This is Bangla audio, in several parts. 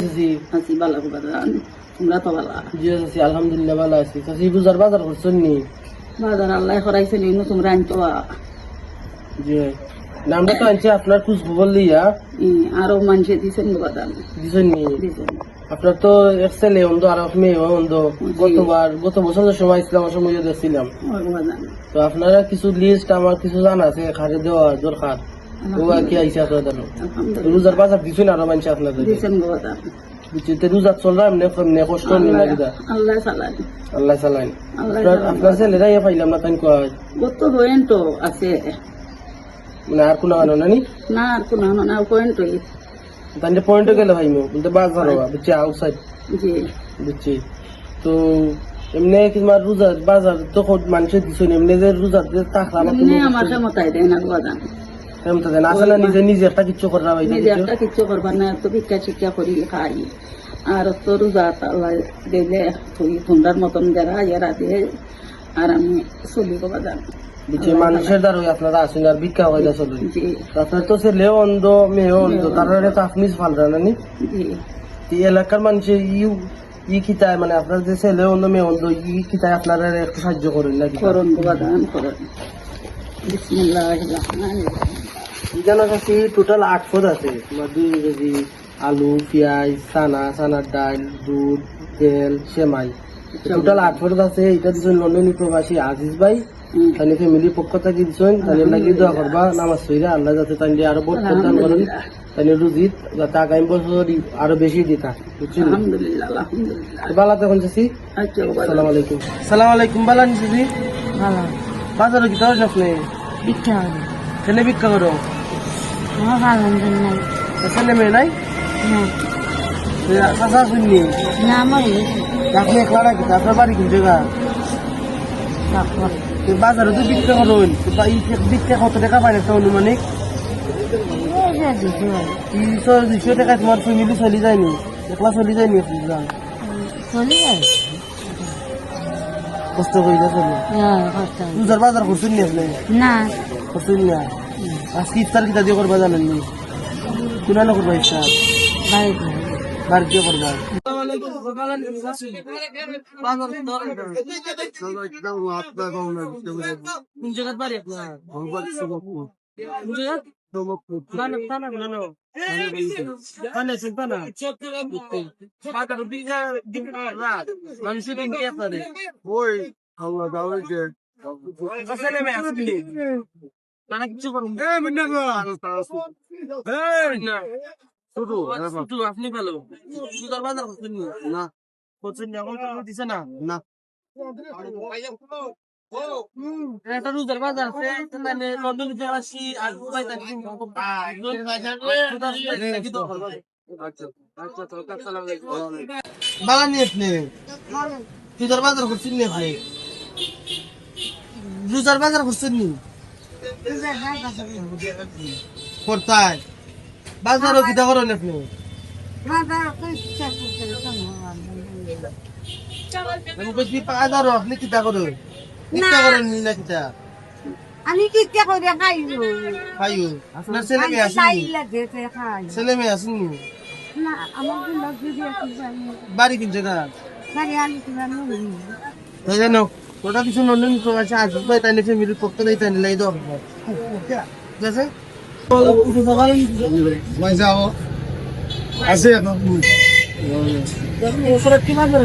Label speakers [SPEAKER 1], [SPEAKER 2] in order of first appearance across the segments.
[SPEAKER 1] জি
[SPEAKER 2] আছি ভালো বাজান তোমরা তো ভালো
[SPEAKER 1] জি আছি আলহামদুলিল্লাহ ভালো আছি চাচি বুঝার বাজার করছেন নি
[SPEAKER 2] বাজার আল্লাহ করাইছে নি তোমরা আনতো
[SPEAKER 1] জি নামটা তো আনছে আপনার খোঁজ খবর লিয়া
[SPEAKER 2] আরো মানুষে দিছেন বাজার
[SPEAKER 1] দিছেন নি
[SPEAKER 2] দিছেন
[SPEAKER 1] আপনার তো এক ছেলে অন্ধ আর এক মেয়ে অন্ধ গত বছরের সময় ইসলাম সময় দেখছিলাম
[SPEAKER 2] বাজান
[SPEAKER 1] তো আপনারা কিছু লিস্ট আমার কিছু জানা আছে খারে দেওয়া দরকার ও আর কি আইসা আপনার জানো রোজার বাজার দিছেন আরো মানুষ আপনাদের
[SPEAKER 2] দিছেন বাজার
[SPEAKER 1] বুঝতে রোজা চলরা এমনি কষ্ট নেই না কিনা
[SPEAKER 2] আল্লাহ সালাম
[SPEAKER 1] আল্লাহ চালাইন আপনার ছেলেরা ইয়ে পাইলাম না তাই কয়
[SPEAKER 2] গত হয়েন তো আছে
[SPEAKER 1] মানে আর কোনো আনো নানি
[SPEAKER 2] না আর কোনো না হয়েন তো
[SPEAKER 1] তাহলে পয়েন্টে গেলে ভাইমো বলতে বাজার হওয়া বুঝছি আউটসাইড
[SPEAKER 2] জি
[SPEAKER 1] বুঝছি তো এমনি তোমার রোজার বাজার তখন মানুষের দিচ্ছ এমনি যে রোজার যে টাকা
[SPEAKER 2] এমনি আমার ক্ষমতায় দেয় না বাজান
[SPEAKER 1] কেমন দেন আসলে নিজে নিজে একটা কিচ্ছু করা ভাই
[SPEAKER 2] নিজে একটা কিচ্ছু করবার না তো ভিক্ষা শিক্ষা করি খাই আর তো রোজা আল্লাহ দিলে তুই ঠান্ডার মতন যারা এরা দিয়ে আর আমি চলিব বাজান
[SPEAKER 1] বুঝছি মানুষের দ্বারা আপনারা আসেন আর ভিক্ষা হয়ে চলবে
[SPEAKER 2] জি
[SPEAKER 1] আপনার তো ছেলেও অন্ধ মেয়েও অন্ধ তারা তো আপনি ফালরা নানি
[SPEAKER 2] জি
[SPEAKER 1] এই এলাকার মানুষের ই খিতায় মানে আপনার যে ছেলে অন্ধ মেয়ে অন্ধ ই খিতায় আপনারা একটু সাহায্য করেন নাকি
[SPEAKER 2] করুন বাজান করুন বিসমিল্লাহির রহমানির রহিম
[SPEAKER 1] জানা কাছে টোটাল 8 পদ আছে তোমার 2 কেজি আলু পেঁয়াজ চানার ডাল দুধ তেল সেমাই টোটাল 8 পদ আছে এটা দিচ্ছেন লন্ডনী প্রবাসী আজিজ ভাই তাহলে ফ্যামিলির পক্ষ থেকে দিচ্ছেন তাহলে লাগি দোয়া করবা নামাজ পড়া আল্লাহ যাতে তাই আরো বহুত প্রদান করেন তাহলে রুজিত যাতে আগামী বছর আরো বেশি দিতা বুঝছেন
[SPEAKER 2] আলহামদুলিল্লাহ আলহামদুলিল্লাহ
[SPEAKER 1] বালা তখন চাচি
[SPEAKER 2] আচ্ছা
[SPEAKER 1] আসসালামু আলাইকুম সালাম আলাইকুম বালান চাচি
[SPEAKER 2] ভালো
[SPEAKER 1] বাজারে কি তাও আপনি
[SPEAKER 2] ভিক্ষা করি
[SPEAKER 1] ছেলে ভিক্ষা করো
[SPEAKER 2] আলহামদুলিল্লাহ
[SPEAKER 1] ছেলে মেয়ে নাই চাচা শুননি
[SPEAKER 2] না আমার
[SPEAKER 1] আপনি একলা নাকি আপনার বাড়ি কোন জায়গা বাজারে তো ভিক্ষা করুন ভিক্ষা কত টাকা পাই একটা অনুমানিক 200 টাকা তোমার ফ্যামিলি চলি যায়নি একলা চলি যায়নি কষ্ট করে যাচ্ছে রোজার বাজার করছেন নি আপনি
[SPEAKER 2] না
[SPEAKER 1] করছেন না আজকে ইফতার কিতা দিয়ে করবা জানেননি কোনা না করবা ইফতার বাড়ি দিয়ে করবা কোন জায়গার বাড়ি আপনার আপনি ভালো বাজার করছেন না করছেন এখন দিছে না না একটা রোজার বাজার আছে মানে লন্ডন আসি আর বাগানি আপনি রোজার বাজার করছেন নি ভাই রোজার বাজার করছেন নি করতাই বাজারও কিতা করেন আপনি আপনি কিতা করেন
[SPEAKER 3] আমি কিটা করে
[SPEAKER 1] খাইও আপনার ছেলে মেয়ে আসেনি ছেলে মেয়ে আসেনি
[SPEAKER 3] না আমার লগ্জরি আছে
[SPEAKER 1] বাড়ি কোন জায়গা
[SPEAKER 3] বাড়ি আলি কিভাবে
[SPEAKER 1] তাই জানো ওটা কিছু লন্ডন প্রবাসী আসবে ভাই তাই ফ্যামিলির পক্ষ থেকে তাই লাই দাও ঠিক আছে
[SPEAKER 4] আছে
[SPEAKER 1] কি বাজার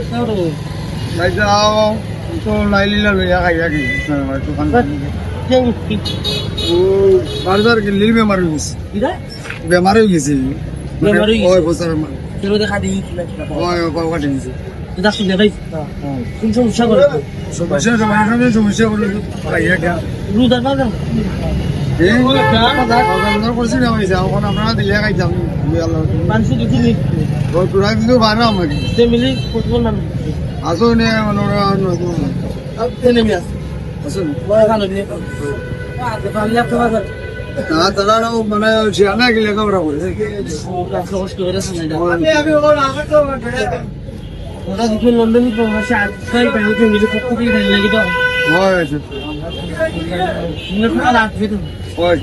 [SPEAKER 4] তো লাইলিলা লইয়া খাইয়া কি দোকান বাজার গেলি বেমার হয়ে গেছে বেমার হয়ে গেছে ওই বছর
[SPEAKER 1] দেখা দিই
[SPEAKER 4] ওই কাটি গেছে
[SPEAKER 1] সমস্যা করে
[SPEAKER 4] সমস্যা করলে খাইয়া গেল
[SPEAKER 1] রোজার বাজার
[SPEAKER 4] করছি না এখন আপনারা দিলে খাইতাম
[SPEAKER 1] মানুষ
[SPEAKER 4] তোরা কিন্তু বানা আমাকে
[SPEAKER 1] ফ্যামিলি ফুটবল নাম
[SPEAKER 4] আসো নে
[SPEAKER 1] নেমে আসে
[SPEAKER 4] আসুন
[SPEAKER 1] ভালো দিয়ে
[SPEAKER 4] তারা মানে শিয়ানা গেলে কামরা করে
[SPEAKER 1] কষ্ট করে ওরা দিকে লন্ডন প্রবাসী আজকাল ফ্যামিলি পক্ষ থেকে লাগে তো
[SPEAKER 4] হয়
[SPEAKER 1] হয়